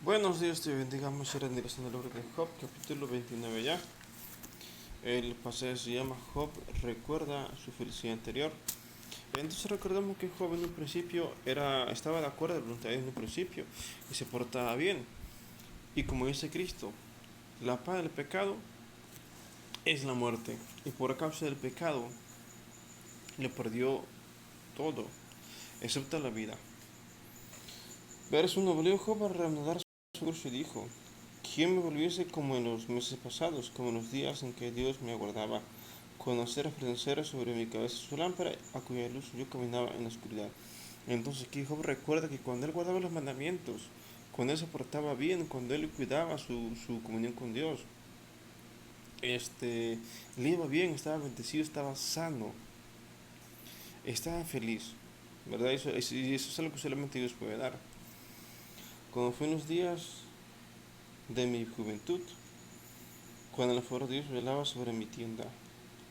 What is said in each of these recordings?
Buenos días, te bendigamos en el libro de Job, capítulo 29 ya. El pasaje se llama Job recuerda su felicidad anterior. Entonces recordamos que Job en un principio estaba de acuerdo con la voluntad de Dios en un principio y se portaba bien. Y como dice Cristo, la paga del pecado es la muerte. Y por causa del pecado le perdió todo, excepto la vida. Verso 1: volvió Job a reanudar su curso y dijo: ¿Quién me volviese como en los meses pasados, como en los días en que Dios me aguardaba, cuando hacía resplandecer sobre mi cabeza su lámpara, a cuya luz yo caminaba en la oscuridad? Entonces aquí Job recuerda que cuando él guardaba los mandamientos, cuando él se portaba bien, cuando él cuidaba su comunión con Dios, le iba bien, estaba bendecido, estaba sano, estaba feliz, ¿verdad? Y eso es algo que solamente Dios puede dar. Cuando fue en los días de mi juventud, cuando el favor de Dios velaba sobre mi tienda,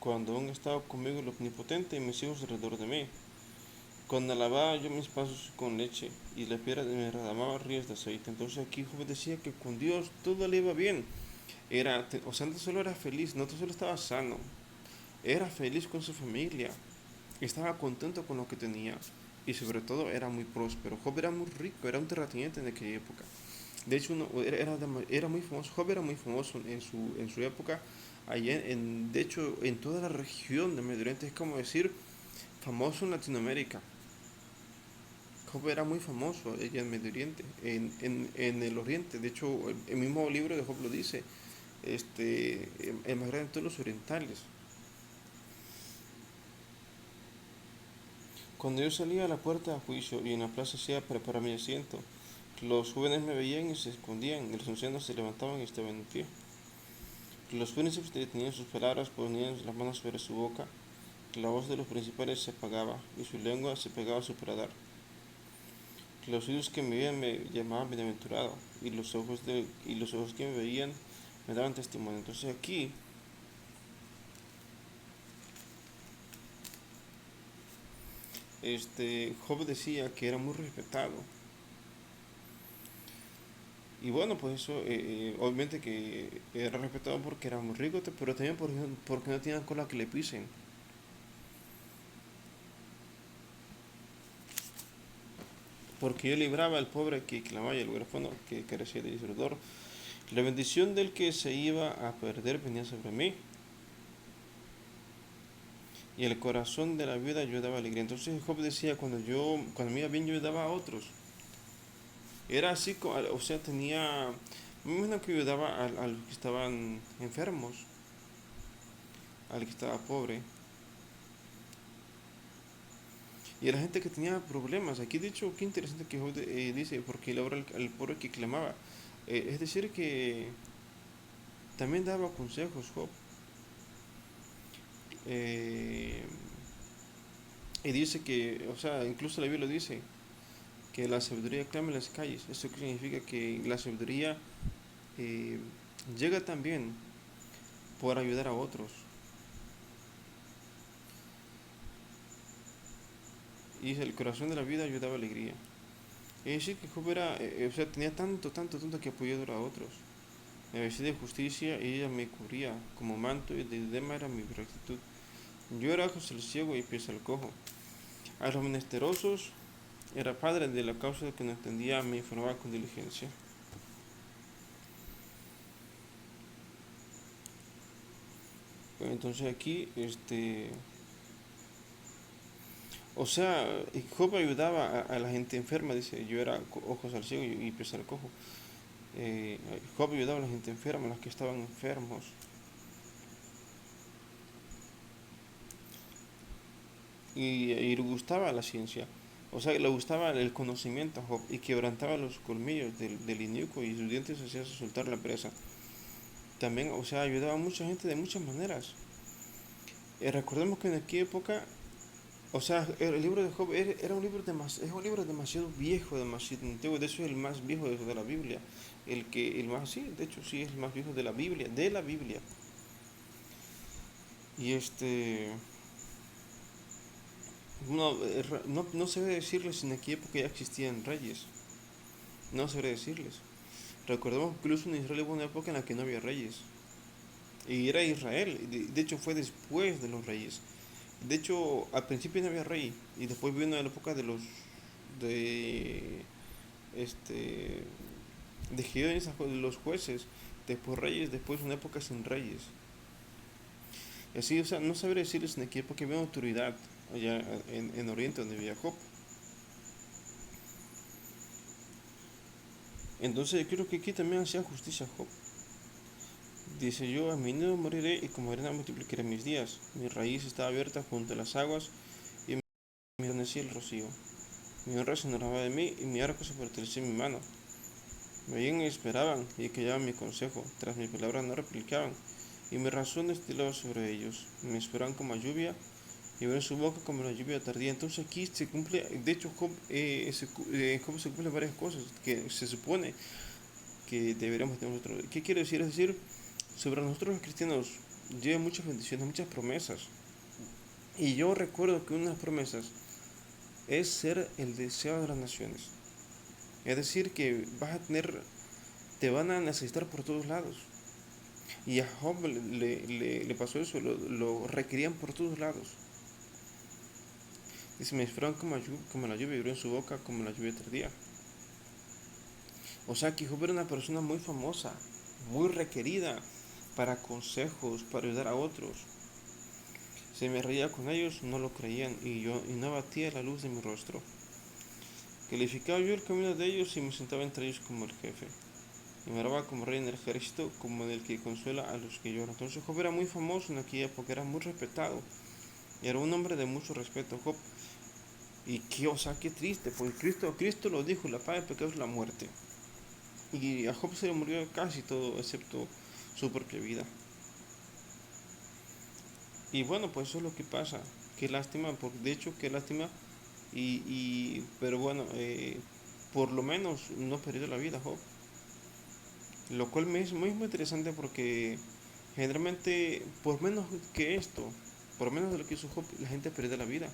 cuando aún estaba conmigo el Omnipotente y mis hijos alrededor de mí, cuando lavaba yo mis pasos con leche y la piedra me derramaba ríos de aceite. Entonces aquí Job decía que con Dios todo le iba bien. O sea, no solo era feliz, no solo estaba sano, era feliz con su familia, estaba contento con lo que tenía y sobre todo era muy próspero. Job era muy rico, era un terrateniente en aquella época. De hecho, era muy famoso. Job era muy famoso en su época. Allá de hecho, en toda la región de Medio Oriente, es como decir, famoso en Latinoamérica. Job era muy famoso allá en Medio Oriente, en el Oriente. De hecho, el mismo libro de Job lo dice, el más grande de todos los orientales. Cuando yo salía a la puerta a juicio y en la plaza hacía preparar mi asiento, los jóvenes me veían y se escondían, y los ancianos se levantaban y estaban en pie. Los príncipes detenían sus palabras, ponían las manos sobre su boca. La voz de los principales se apagaba y su lengua se pegaba a su paladar. Los oídos que me veían me llamaban bienaventurado y los ojos que me veían me daban testimonio. Entonces aquí Job decía que era muy respetado. Y bueno, pues eso, obviamente que era respetado porque era muy rico, pero también porque no tenía cola que le pisen. Porque yo libraba al pobre que clamaba y al huérfano que carecía de disfrutar. La bendición del que se iba a perder venía sobre mí, y el corazón de la vida yo daba alegría. Entonces Job decía, cuando me iba bien, yo ayudaba a otros. Era así, o sea, tenía, menos que ayudaba a los que estaban enfermos, al que estaba pobre, y a la gente que tenía problemas. Aquí, de hecho, qué interesante que Job dice, porque él obra al pobre que clamaba. Es decir, que también daba consejos, Job. Eh, y dice que, o sea, incluso la Biblia lo dice, que la sabiduría clama en las calles. Eso significa que la sabiduría eh, llega también por ayudar a otros. Y el corazón de la vida ayudaba alegría. Es decir, que Job o sea, tenía tanto que apoyó a otros. Me vestía de justicia y ella me cubría como manto, y de dema era mi rectitud. Yo era ojos al ciego y pies al cojo. A los menesterosos era padre de la causa que no entendía, me informaba con diligencia. Entonces aquí, o sea, Job ayudaba a la gente enferma, dice, yo era ojos al ciego y pies al cojo. Job ayudaba a la gente enferma, a los que estaban enfermos. Y le gustaba la ciencia. O sea, le gustaba el conocimiento a Job y quebrantaba los colmillos del inicuo y sus dientes hacía soltar la presa. También, o sea, ayudaba a mucha gente de muchas maneras. Recordemos que en aquella época, o sea, el libro de Job era un libro es un libro demasiado viejo, demasiado antiguo. De hecho, es el más viejo de la Biblia. El más, sí, de hecho, sí, es el más viejo de la Biblia, de la Biblia. Y no se debe decirles en aquella época ya existían reyes. No sabré decirles. Recordemos que incluso en Israel hubo una época en la que no había reyes. Y era Israel. De hecho, fue después de los reyes. De hecho, al principio no había rey. Y después vino la época de los. De. Este. De Gideon, de los jueces. Después reyes. Después una época sin reyes. Y así, o sea, no sabré decirles en qué época había autoridad allá en Oriente donde vivía Job. Entonces, yo creo que aquí también hacía justicia Job. Dice yo, a mi nido moriré y como arena multiplicaré mis días. Mi raíz está abierta junto a las aguas y me adormecí el rocío. Mi honra se enamoraba de mí y mi arco se fortaleció en mi mano. Me oían y esperaban y callaban mi consejo. Tras mi palabra no replicaban y mi razón destilaba sobre ellos. Me esperaban como a lluvia y abrieron su boca como la lluvia tardía. Entonces aquí se cumple, de hecho Job se cumplen varias cosas que se supone que deberíamos tener nosotros. ¿Qué quiere decir? Es decir, sobre nosotros los cristianos lleva muchas bendiciones, muchas promesas. Y yo recuerdo que una de las promesas es ser el deseo de las naciones. Es decir, que te van a necesitar por todos lados. Y a Job le pasó eso, lo requerían por todos lados. Dice, me esperaron como la lluvia, abrió en su boca como la lluvia tardía. O sea que Job era una persona muy famosa, muy requerida para consejos, para ayudar a otros. Se me reía con ellos, no lo creían, y no abatía la luz de mi rostro. Calificaba yo el camino de ellos y me sentaba entre ellos como el jefe. Y me oraba como rey en el ejército, como en el que consuela a los que lloran. Entonces Job era muy famoso en aquella época, era muy respetado. Y era un hombre de mucho respeto, Job. Y o sea, qué triste, porque Cristo lo dijo, la paga del pecado es la muerte. Y a Job se le murió casi todo, excepto su propia vida. Y bueno, pues eso es lo que pasa. Qué lástima, porque de hecho, qué lástima. Pero bueno, por lo menos no perdió la vida Job. Lo cual me es muy interesante porque generalmente, por menos que esto, por menos de lo que hizo Job, la gente perdió la vida.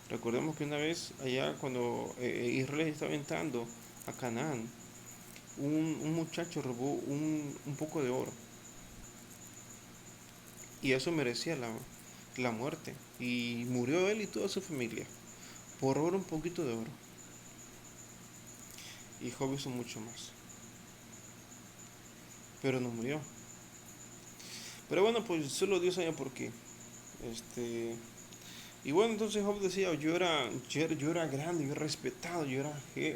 Recordemos que una vez allá cuando Israel estaba entrando a Canaán, un muchacho robó un poco de oro y eso merecía la muerte. Y murió él y toda su familia por robar un poquito de oro. Y Job hizo mucho más, pero no murió. Pero bueno, pues solo Dios sabe por qué. Este, y bueno, entonces Job decía, yo era grande, yo era respetado,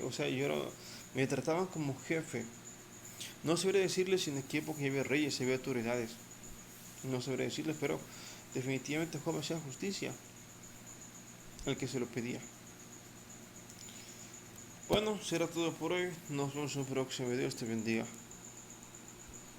o sea, me trataban como jefe. No sabría decirles si en qué época había reyes, había autoridades. No sabría decirles, pero definitivamente Job hacía justicia al que se lo pedía. Bueno, será todo por hoy. Nos vemos en un próximo video. Dios te bendiga.